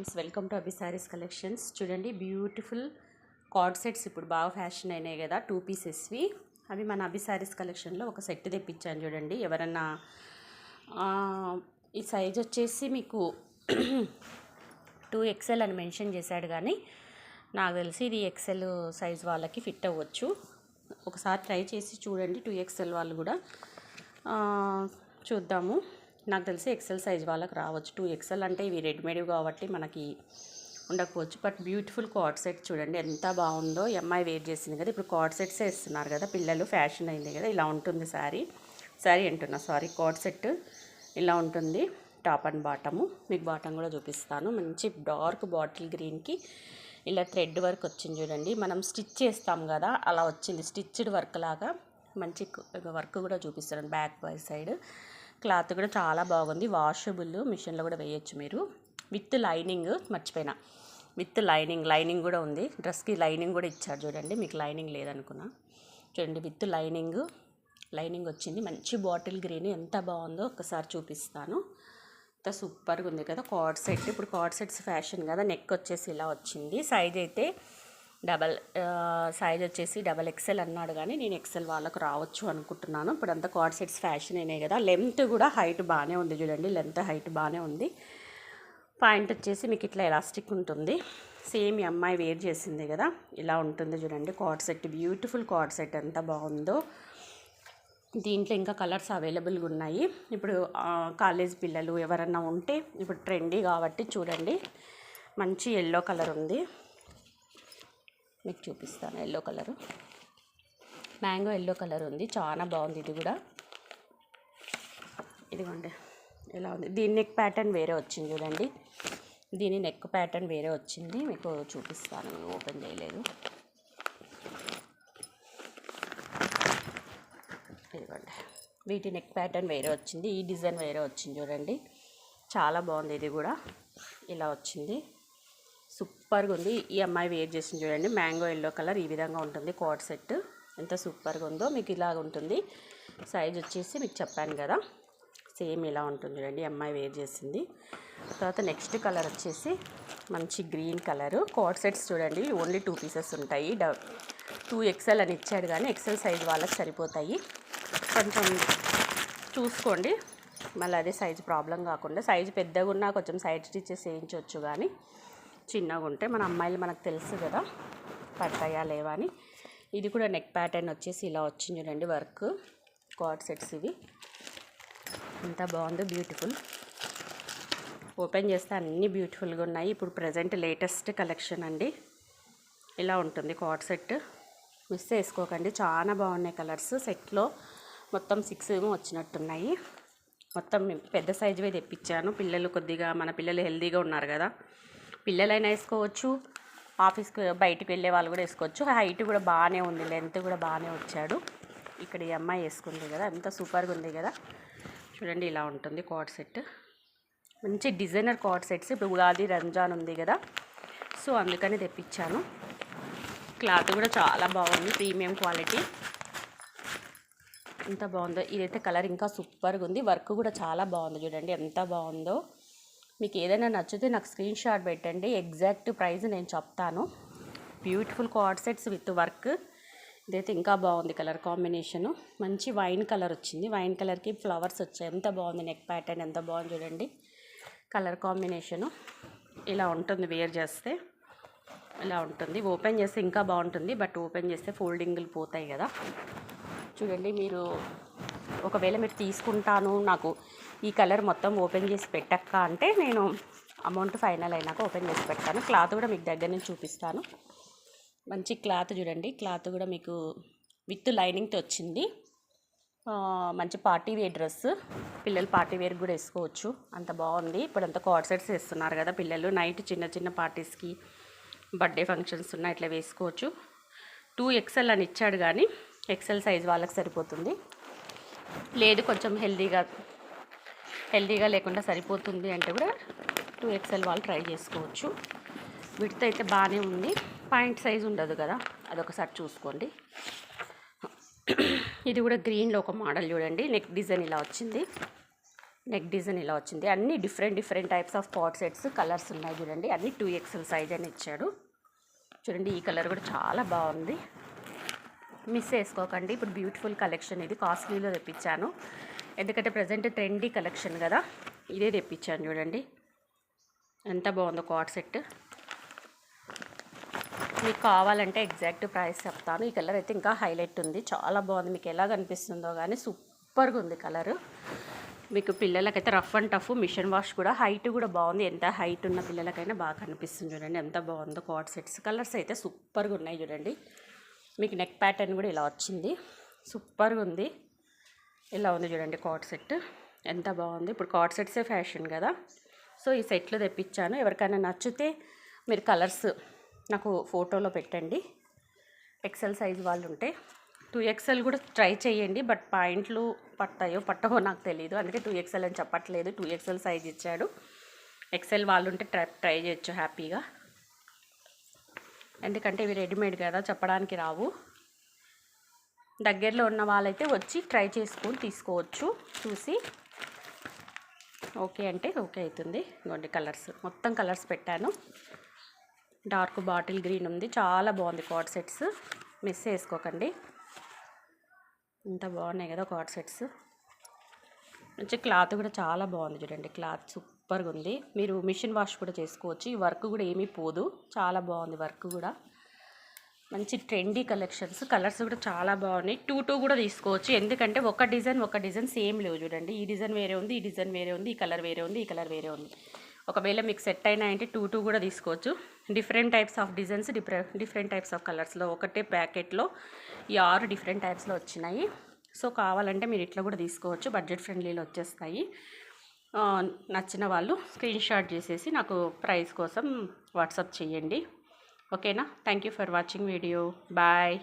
Friends, welcome to Abhi saris collections. చూడండి, beautiful card sets ఇప్పుడు బాగా ఫ్యాషన్ అయినాయి కదా, 2 పీసెస్వి. అవి మన అభి సారీస్ కలెక్షన్లో ఒక సెట్ తెప్పించాను. చూడండి, ఎవరన్నా ఈ సైజ్ వచ్చేసి మీకు 2XL అని మెన్షన్ చేశాడు, కానీ నాకు తెలిసి ఇది XL సైజ్ వాళ్ళకి ఫిట్ అవ్వచ్చు. ఒకసారి ట్రై చేసి చూడండి, 2XL వాళ్ళు కూడా చూద్దాము. నాకు తెలిసి XL సైజ్ వాళ్ళకి రావచ్చు. 2XL అంటే ఇవి రెడీమేడ్ కాబట్టి మనకి ఉండకపోవచ్చు. బట్ బ్యూటిఫుల్ కార్డ్ సెట్ చూడండి ఎంత బాగుందో. అమ్మాయి వేర్ చేసింది కదా, ఇప్పుడు కార్డ్ సెట్సే ఇస్తున్నారు కదా పిల్లలు, ఫ్యాషన్ అయింది కదా. ఇలా ఉంటుంది కార్డ్ సెట్ ఇలా ఉంటుంది. టాప్ అండ్ బాటము, మీకు బాటమ్ కూడా చూపిస్తాను. మంచి డార్క్ బాటిల్ గ్రీన్కి ఇలా థ్రెడ్ వర్క్ వచ్చింది చూడండి. మనం స్టిచ్ చేస్తాం కదా, అలా వచ్చింది స్టిచ్డ్ వర్క్ లాగా. మంచి వర్క్ కూడా చూపిస్తాను. బ్యాక్ సైడ్ క్లాత్ కూడా చాలా బాగుంది. వాషబుల్, మిషన్లో కూడా వేయచ్చు మీరు. విత్ లైనింగ్, మర్చిపోయినా, విత్ లైనింగ్ కూడా ఉంది. డ్రెస్కి లైనింగ్ కూడా ఇచ్చారు చూడండి. మీకు లైనింగ్ లేదనుకున్నా. చూడండి, విత్ లైనింగ్ వచ్చింది. మంచి బాటిల్ గ్రీన్ ఎంత బాగుందో ఒకసారి చూపిస్తాను. ఎంత సూపర్గా ఉంది కదా కార్డ్ సెట్. ఇప్పుడు కార్డ్ సెట్స్ ఫ్యాషన్ కదా. నెక్ వచ్చేసి ఇలా వచ్చింది. సైజ్ అయితే XL అన్నాడు, కానీ నేను XL వాళ్ళకు రావచ్చు అనుకుంటున్నాను. ఇప్పుడు అంతా కార్డ్ సెట్స్ ఫ్యాషన్ అయినాయి కదా. లెంత్ కూడా హైట్ బాగానే ఉంది చూడండి. లెంత్ హైట్ బాగానే ఉంది. పాయింట్ వచ్చేసి మీకు ఇట్లా ఎలాస్టిక్ ఉంటుంది. సేమ్ ఈ అమ్మాయి వేర్ చేసింది కదా, ఇలా ఉంటుంది చూడండి card set. Beautiful card set ఎంత బాగుందో. దీంట్లో ఇంకా కలర్స్ అవైలబుల్గా ఉన్నాయి. ఇప్పుడు కాలేజ్ పిల్లలు ఎవరన్నా ఉంటే, ఇప్పుడు ట్రెండీ కాబట్టి చూడండి, మంచి ఎల్లో కలర్ ఉంది. మీకు చూపిస్తాను. Yellow colour, mango yellow colour ఉంది. చాలా బాగుంది. ఇది కూడా ఇదిగోండి ఎలా ఉంది. దీని నెక్ ప్యాటర్న్ వేరే వచ్చింది చూడండి. దీని నెక్ ప్యాటర్న్ వేరే వచ్చింది, మీకు చూపిస్తాను. ఓపెన్ చేయలేదు. ఇదిగోండి, వీటి నెక్ ప్యాటర్న్ వేరే వచ్చింది. ఈ డిజైన్ వేరే వచ్చింది చూడండి. చాలా బాగుంది. ఇది కూడా ఇలా వచ్చింది. సూపర్గా ఉంది. ఈ అమ్మాయి వేర్ చేసింది చూడండి. మ్యాంగో ఎల్లో కలర్ ఈ విధంగా ఉంటుంది కార్డ్ సెట్. ఎంత సూపర్గా ఉందో. మీకు ఇలాగ ఉంటుంది. సైజ్ వచ్చేసి మీకు చెప్పాను కదా, సేమ్ ఇలా ఉంటుంది చూడండి. అమ్మాయి వేర్ చేసింది. తర్వాత నెక్స్ట్ కలర్ వచ్చేసి మంచి గ్రీన్ కలరు. కార్డ్ సెట్స్ చూడండి, ఓన్లీ 2 పీసెస్ ఉంటాయి. 2XL అని ఇచ్చాడు, కానీ XL సైజ్ వాళ్ళకి సరిపోతాయి. కొంచెం చూసుకోండి, మళ్ళీ అదే సైజు ప్రాబ్లం కాకుండా. సైజు పెద్దగా ఉన్నా కొంచెం సైడ్ స్టిచెస్ వేయించవచ్చు, కానీ చిన్నగా ఉంటే మన అమ్మాయిలు మనకు తెలుసు కదా పడతాయా లేవా అని. ఇది కూడా నెక్ ప్యాటర్న్ వచ్చేసి ఇలా వచ్చింది చూడండి. వర్క్ కార్డ్ సెట్స్ ఇవి ఎంత బాగుందో. బ్యూటిఫుల్. ఓపెన్ చేస్తే అన్నీ బ్యూటిఫుల్గా ఉన్నాయి. ఇప్పుడు ప్రజెంట్ లేటెస్ట్ కలెక్షన్ అండి. ఇలా ఉంటుంది కార్డ్ సెట్. మిస్ చేసుకోకండి, చాలా బాగున్నాయి కలర్స్. సెట్లో మొత్తం 6 ఏమో వచ్చినట్టున్నాయి. మొత్తం పెద్ద సైజువే తెప్పించాను. పిల్లలు కొద్దిగా, మన పిల్లలు హెల్తీగా ఉన్నారు కదా, పిల్లలైనా వేసుకోవచ్చు, ఆఫీస్కి బయటికి వెళ్ళే వాళ్ళు కూడా వేసుకోవచ్చు. హైట్ కూడా బాగానే ఉంది, లెంత్ కూడా బాగానే వచ్చాడు. ఇక్కడ ఈ అమ్మాయి వేసుకుంది కదా, ఎంత సూపర్గా ఉంది కదా. చూడండి, ఇలా ఉంటుంది కార్డ్ సెట్. మంచి డిజైనర్ కార్డ్ సెట్స్. ఇప్పుడు ఉగాది, రంజాన్ ఉంది కదా, సో అందుకని తెప్పించాను. క్లాత్ కూడా చాలా బాగుంది, ప్రీమియం క్వాలిటీ. ఎంత బాగుందో. ఇదైతే కలర్ ఇంకా సూపర్గా ఉంది. వర్క్ కూడా చాలా బాగుంది చూడండి, ఎంత బాగుందో. మీకు ఏదైనా నచ్చితే నాకు స్క్రీన్ షాట్ పెట్టండి, ఎగ్జాక్ట్ ప్రైస్ నేను చెప్తాను. Beautiful card sets with work. ఇదైతే ఇంకా బాగుంది కలర్ కాంబినేషను. మంచి వైన్ కలర్ వచ్చింది. వైన్ కలర్కి ఫ్లవర్స్ వచ్చాయి. ఎంత బాగుంది. నెక్ ప్యాటర్న్ ఎంత బాగుంది చూడండి. కలర్ కాంబినేషను ఇలా ఉంటుంది. వేర్ చేస్తే ఇలా ఉంటుంది. ఓపెన్ చేస్తే ఇంకా బాగుంటుంది, బట్ ఓపెన్ చేస్తే ఫోల్డింగ్లు పోతాయి కదా. చూడండి, మీరు ఒకవేళ మీరు తీసుకుంటాను, నాకు ఈ కలర్ మొత్తం ఓపెన్ చేసి పెట్టక్క అంటే, నేను అమౌంట్ ఫైనల్ అయినాక ఓపెన్ చేసి పెడతాను. క్లాత్ కూడా మీకు దగ్గర నుంచి చూపిస్తాను. మంచి క్లాత్ చూడండి. క్లాత్ కూడా మీకు విత్ లైనింగ్తో వచ్చింది. మంచి పార్టీ వేర్ డ్రెస్. పిల్లలు పార్టీ వేర్ కూడా వేసుకోవచ్చు, అంత బాగుంది. ఇప్పుడు అంతా కార్డ్ సెట్స్ వేస్తున్నారు కదా పిల్లలు. నైట్ చిన్న చిన్న పార్టీస్కి, బర్త్డే ఫంక్షన్స్ ఉన్నా ఇట్లా వేసుకోవచ్చు. 2XL అని ఇచ్చాడు, కానీ XL సైజ్ వాళ్ళకి సరిపోతుంది. లేదు కొంచెం హెల్దీగా లేకుండా సరిపోతుంది అంటే కూడా 2XL వాళ్ళు ట్రై చేసుకోవచ్చు. విడ్త్ అయితే బాగానే ఉంది. పాయింట్ సైజ్ ఉండదు కదా, అదొకసారి చూసుకోండి. ఇది కూడా గ్రీన్లో ఒక మోడల్ చూడండి. నెక్ డిజైన్ ఇలా వచ్చింది. నెక్ డిజైన్ ఇలా వచ్చింది. అన్ని different types of pot sets colours ఉన్నాయి చూడండి. అన్ని 2XL సైజ్ అని ఇచ్చాడు చూడండి. ఈ కలర్ కూడా చాలా బాగుంది, మిస్ చేసుకోకండి. ఇప్పుడు బ్యూటిఫుల్ కలెక్షన్ ఇది, కాస్ట్లీలో తెప్పించాను ఎందుకంటే ప్రజెంట్ ట్రెండీ కలెక్షన్ కదా, ఇదే తెప్పించాను చూడండి. ఎంత బాగుందో కాట్ సెట్. మీకు కావాలంటే ఎగ్జాక్ట్ ప్రైస్ చెప్తాను. ఈ కలర్ అయితే ఇంకా హైలైట్ ఉంది, చాలా బాగుంది. మీకు ఎలా కనిపిస్తుందో కానీ సూపర్గా ఉంది కలరు. మీకు పిల్లలకైతే rough and tough, machine wash కూడా, హైట్ కూడా బాగుంది. ఎంత హైట్ ఉన్న పిల్లలకైనా బాగా కనిపిస్తుంది చూడండి. ఎంత బాగుందో కాట్ సెట్స్. కలర్స్ అయితే సూపర్గా ఉన్నాయి చూడండి. మీకు నెక్ ప్యాటర్న్ కూడా ఇలా వచ్చింది, సూపర్గా ఉంది. ఇలా ఉంది చూడండి కాట్ సెట్, ఎంత బాగుంది. ఇప్పుడు కాట్ సెట్సే ఫ్యాషన్ కదా, సో ఈ సెట్లు తెప్పించాను. ఎవరికైనా నచ్చితే మీరు కలర్స్ నాకు ఫోటోలో పెట్టండి. ఎక్సెల్ సైజ్ వాళ్ళు ఉంటే 2XL కూడా ట్రై చేయండి, బట్ పాయింట్లు పట్టవో నాకు తెలియదు, అందుకే 2XL అని చెప్పట్లేదు. 2XL సైజ్ ఇచ్చాడు. ఎక్సెల్ వాళ్ళు ఉంటే ట్రై చేయొచ్చు హ్యాపీగా, ఎందుకంటే ఇవి రెడీమేడ్ కదా, చెప్పడానికి రావు. దగ్గరలో ఉన్న వాళ్ళైతే వచ్చి ట్రై చేసుకొని తీసుకోవచ్చు. చూసి ఓకే అంటే ఓకే అవుతుంది. ఇదిగోండి కలర్స్, మొత్తం కలర్స్ పెట్టాను. డార్క్ బాటిల్ గ్రీన్ ఉంది, చాలా బాగుంది కాట్ సెట్స్, మిస్ చేసుకోకండి. ఇంత బాగున్నాయి కదా కాట్ సెట్స్. మంచి క్లాత్ కూడా చాలా బాగుంది చూడండి, క్లాత్ సూపర్గా ఉంది. మీరు మిషన్ వాష్ కూడా చేసుకోవచ్చు. ఈ వర్క్ కూడా ఏమీ పోదు, చాలా బాగుంది వర్క్ కూడా. మంచి ట్రెండీ కలెక్షన్స్, కలర్స్ కూడా చాలా బాగున్నాయి. 2 కూడా తీసుకోవచ్చు, ఎందుకంటే ఒక డిజైన్ సేమ్ లేవు చూడండి. ఈ డిజైన్ వేరే ఉంది, ఈ డిజైన్ వేరే ఉంది, ఈ కలర్ వేరే ఉంది, ఈ కలర్ వేరే ఉంది. ఒకవేళ మీకు సెట్ అయినాయంటే 2 కూడా తీసుకోవచ్చు. Different types of designs, different types of కలర్స్లో ఒకటే ప్యాకెట్లో ఈ 6 డిఫరెంట్ టైప్స్లో వచ్చినాయి. సో కావాలంటే మీరు ఇట్లా కూడా తీసుకోవచ్చు, బడ్జెట్ ఫ్రెండ్లీలో వచ్చేస్తాయి. నచ్చిన వాళ్ళు స్క్రీన్ షాట్ చేసేసి నాకు ప్రైస్ కోసం వాట్సాప్ చేయండి. ఓకేనా? Thank you for watching video. Bye.